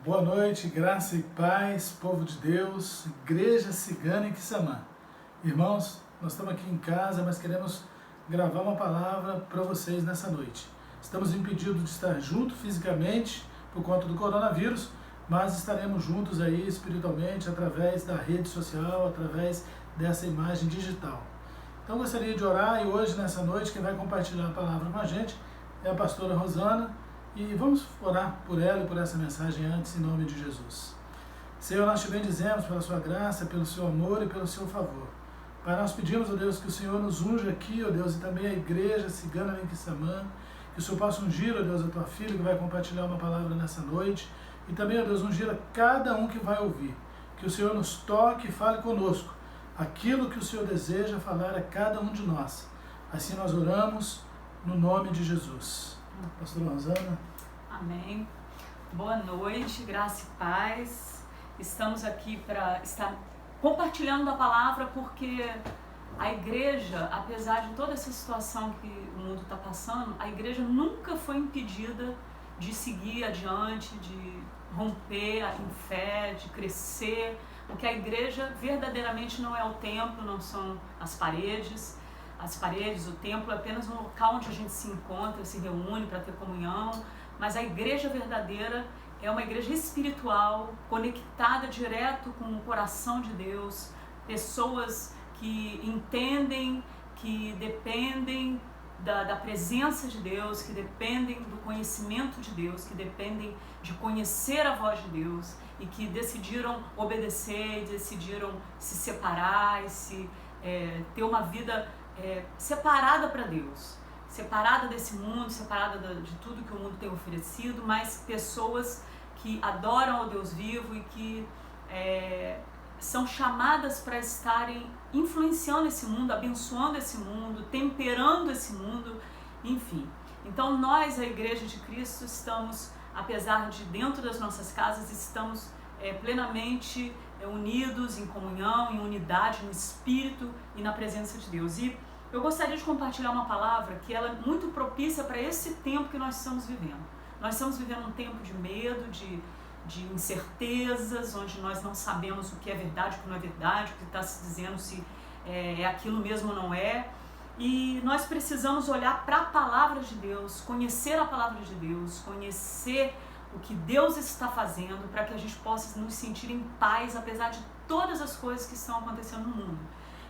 Boa noite, graça e paz, povo de Deus, Igreja Cigana em Quissamã. Irmãos, nós estamos aqui em casa, mas queremos gravar uma palavra para vocês nessa noite. Estamos impedidos de estar juntos fisicamente por conta do coronavírus, mas estaremos juntos aí espiritualmente através da rede social, através dessa imagem digital. Então gostaria de orar e hoje, nessa noite, quem vai compartilhar a palavra com a gente é a pastora Rosana. E vamos orar por ela e por essa mensagem antes, em nome de Jesus. Senhor, nós te bendizemos pela sua graça, pelo seu amor e pelo seu favor. Pai, nós pedimos, ó Deus, que o Senhor nos unja aqui, ó Deus, e também a Igreja Cigana em Quissamã, que o Senhor possa ungir, ó Deus, a tua filha que vai compartilhar uma palavra nessa noite, e também, ó Deus, ungir a cada um que vai ouvir. Que o Senhor nos toque e fale conosco aquilo que o Senhor deseja falar a cada um de nós. Assim nós oramos no nome de Jesus. Pastora Rosana. Amém. Boa noite, graça e paz. Estamos aqui para estar compartilhando a palavra porque a igreja, apesar de toda essa situação que o mundo está passando, a igreja nunca foi impedida de seguir adiante, de romper em fé, de crescer, porque a igreja verdadeiramente não é o templo, não são as paredes, o templo é apenas um local onde a gente se encontra, se reúne para ter comunhão, mas a igreja verdadeira é uma igreja espiritual, conectada direto com o coração de Deus, pessoas que entendem, que dependem da presença de Deus, que dependem do conhecimento de Deus, que dependem de conhecer a voz de Deus e que decidiram obedecer, decidiram se separar e ter uma vida separada para Deus, separada desse mundo, separada de tudo que o mundo tem oferecido, mas pessoas que adoram ao Deus vivo e que são chamadas para estarem influenciando esse mundo, abençoando esse mundo, temperando esse mundo, enfim. Então nós, a Igreja de Cristo, estamos, apesar de dentro das nossas casas, estamos plenamente unidos em comunhão, em unidade, no Espírito e na presença de Deus. E eu gostaria de compartilhar uma palavra que ela é muito propícia para esse tempo que nós estamos vivendo. Nós estamos vivendo um tempo de medo, de incertezas, onde nós não sabemos o que é verdade, o que não é verdade, o que está se dizendo, se é aquilo mesmo ou não é. E nós precisamos olhar para a palavra de Deus, conhecer a palavra de Deus, conhecer o que Deus está fazendo para que a gente possa nos sentir em paz, apesar de todas as coisas que estão acontecendo no mundo.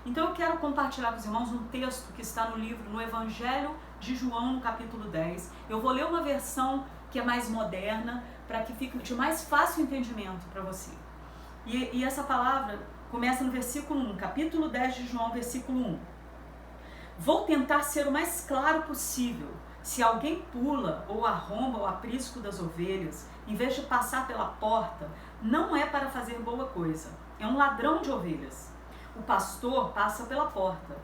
Então eu quero compartilhar com os irmãos um texto que está no Evangelho de João, no capítulo 10. Eu vou ler uma versão que é mais moderna, para que fique de mais fácil entendimento para você. E essa palavra começa no versículo 1, capítulo 10 de João, versículo 1. Vou tentar ser o mais claro possível. Se alguém pula ou arromba o aprisco das ovelhas, em vez de passar pela porta, não é para fazer boa coisa. É um ladrão de ovelhas. O pastor passa pela porta.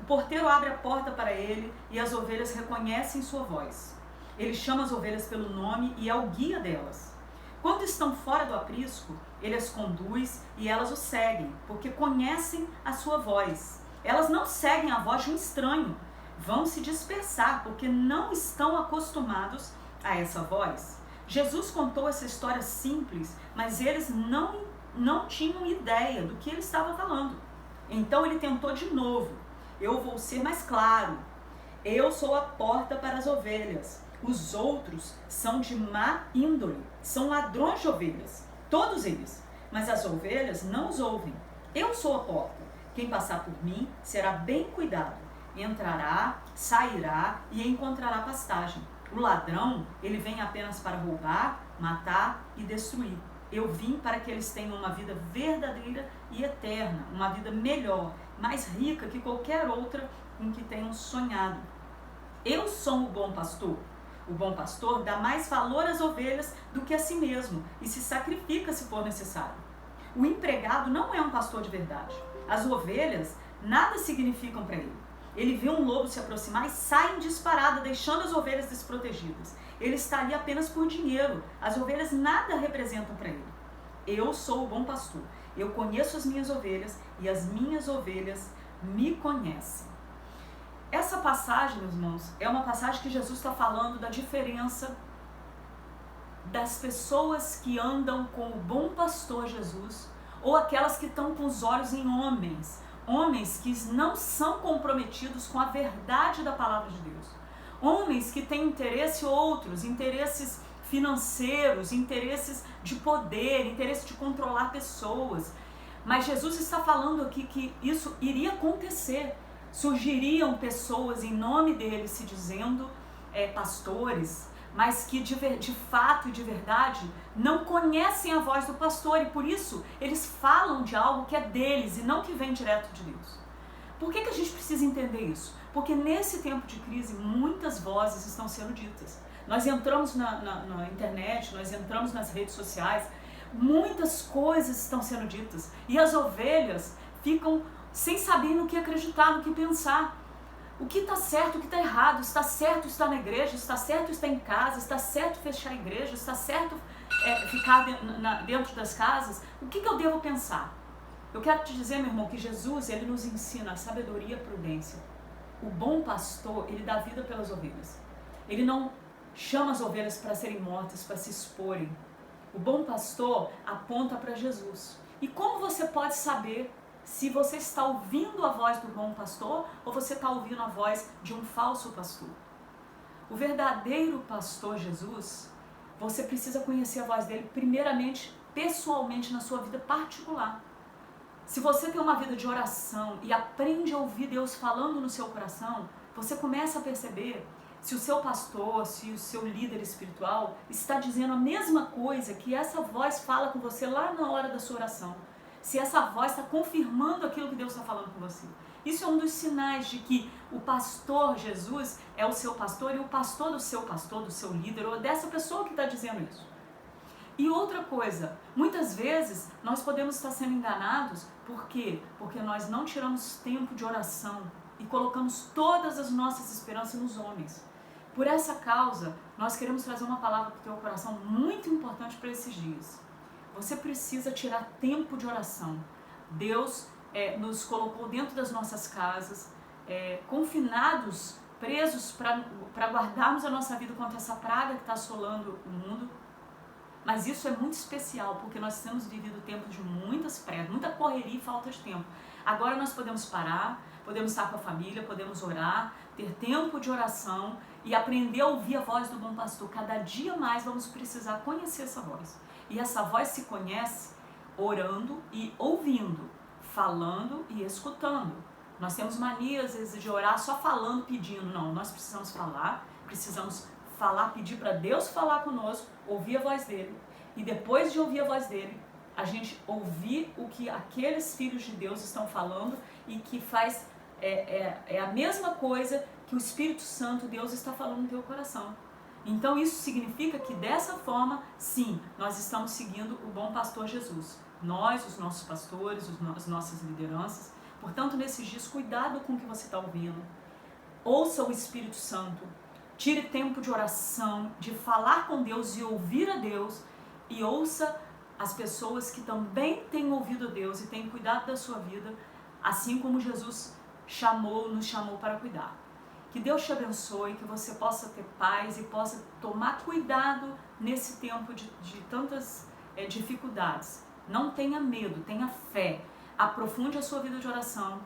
O porteiro abre a porta para ele e as ovelhas reconhecem sua voz. Ele chama as ovelhas pelo nome e é o guia delas. Quando estão fora do aprisco, ele as conduz e elas o seguem, porque conhecem a sua voz. Elas não seguem a voz de um estranho. Vão se dispersar, porque não estão acostumados a essa voz. Jesus contou essa história simples, mas eles não tinham ideia do que ele estava falando. Então ele tentou de novo. Eu vou ser mais claro. Eu sou a porta para as ovelhas. Os outros são de má índole, são ladrões de ovelhas, todos eles. Mas as ovelhas não os ouvem. Eu sou a porta. Quem passar por mim será bem cuidado. Entrará, sairá e encontrará pastagem. O ladrão, ele vem apenas para roubar, matar e destruir. Eu vim para que eles tenham uma vida verdadeira e eterna, uma vida melhor, mais rica que qualquer outra em que tenham sonhado. Eu sou o bom pastor. O bom pastor dá mais valor às ovelhas do que a si mesmo e se sacrifica se for necessário. O empregado não é um pastor de verdade. As ovelhas nada significam para ele. Ele vê um lobo se aproximar e sai em disparada, deixando as ovelhas desprotegidas. Ele está ali apenas por dinheiro. As ovelhas nada representam para ele. Eu sou o bom pastor. Eu conheço as minhas ovelhas e as minhas ovelhas me conhecem. Essa passagem, meus irmãos, é uma passagem que Jesus está falando da diferença das pessoas que andam com o bom pastor Jesus, ou aquelas que estão com os olhos em homens, homens que não são comprometidos com a verdade da palavra de Deus, homens que têm outros interesses financeiros, interesses de poder, interesse de controlar pessoas. Mas Jesus está falando aqui que isso iria acontecer. Surgiriam pessoas em nome dele se dizendo pastores, mas que de fato e de verdade não conhecem a voz do pastor, e por isso eles falam de algo que é deles e não que vem direto de Deus. Por que a gente precisa entender isso? Porque nesse tempo de crise muitas vozes estão sendo ditas. Nós entramos na internet, nós entramos nas redes sociais, muitas coisas estão sendo ditas e as ovelhas ficam sem saber no que acreditar, no que pensar. O que está certo, o que está errado, está certo estar na igreja, está certo estar em casa, está certo fechar a igreja, está certo ficar dentro das casas. O que eu devo pensar? Eu quero te dizer, meu irmão, que Jesus, ele nos ensina a sabedoria e a prudência. O bom pastor, ele dá vida pelas ovelhas. Ele não chama as ovelhas para serem mortas, para se exporem. O bom pastor aponta para Jesus. E como você pode saber se você está ouvindo a voz do bom pastor ou você está ouvindo a voz de um falso pastor? O verdadeiro pastor Jesus, você precisa conhecer a voz dele primeiramente, pessoalmente, na sua vida particular. Se você tem uma vida de oração e aprende a ouvir Deus falando no seu coração, você começa a perceber se o seu pastor, se o seu líder espiritual está dizendo a mesma coisa que essa voz fala com você lá na hora da sua oração. Se essa voz está confirmando aquilo que Deus está falando com você. Isso é um dos sinais de que o pastor Jesus é o seu pastor e o pastor, do seu líder, ou dessa pessoa que está dizendo isso. E outra coisa, muitas vezes nós podemos estar sendo enganados, por quê? Porque nós não tiramos tempo de oração e colocamos todas as nossas esperanças nos homens. Por essa causa, nós queremos trazer uma palavra para o teu coração muito importante para esses dias. Você precisa tirar tempo de oração. Deus nos colocou dentro das nossas casas, confinados, presos para guardarmos a nossa vida contra essa praga que está assolando o mundo. Mas isso é muito especial, porque nós temos vivido tempos de muitas pressas, muita correria e falta de tempo. Agora nós podemos parar, podemos estar com a família, podemos orar, ter tempo de oração e aprender a ouvir a voz do bom pastor. Cada dia mais vamos precisar conhecer essa voz. E essa voz se conhece orando e ouvindo, falando e escutando. Nós temos mania às vezes de orar só falando, pedindo. Não, nós precisamos falar, pedir para Deus falar conosco, ouvir a voz dele. E depois de ouvir a voz dele, a gente ouvir o que aqueles filhos de Deus estão falando e que faz a mesma coisa que o Espírito Santo, Deus, está falando no teu coração. Então isso significa que dessa forma, sim, nós estamos seguindo o bom pastor Jesus. Nós, os nossos pastores, as nossas lideranças. Portanto, nesses dias, cuidado com o que você está ouvindo. Ouça o Espírito Santo. Tire tempo de oração, de falar com Deus e ouvir a Deus. E ouça as pessoas que também têm ouvido a Deus e têm cuidado da sua vida, assim como Jesus nos chamou para cuidar. Que Deus te abençoe, que você possa ter paz e possa tomar cuidado nesse tempo de tantas dificuldades. Não tenha medo, tenha fé. Aprofunde a sua vida de oração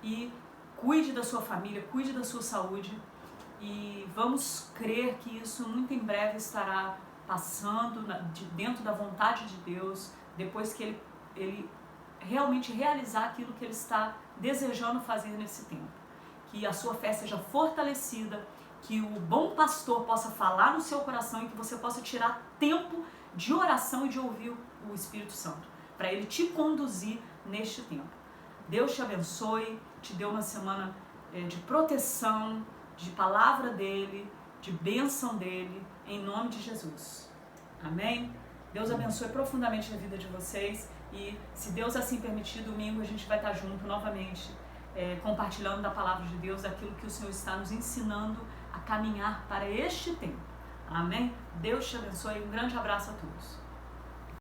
e cuide da sua família, cuide da sua saúde. E vamos crer que isso muito em breve estará passando dentro da vontade de Deus, depois que ele realmente realizar aquilo que ele está desejando fazer nesse tempo. Que a sua fé seja fortalecida, que o bom pastor possa falar no seu coração e que você possa tirar tempo de oração e de ouvir o Espírito Santo, para ele te conduzir neste tempo. Deus te abençoe, te dê uma semana de proteção, de palavra dele, de bênção dele, em nome de Jesus. Amém? Deus abençoe profundamente a vida de vocês e, se Deus assim permitir, domingo a gente vai estar junto novamente, compartilhando da palavra de Deus, aquilo que o Senhor está nos ensinando a caminhar para este tempo. Amém? Deus te abençoe e um grande abraço a todos.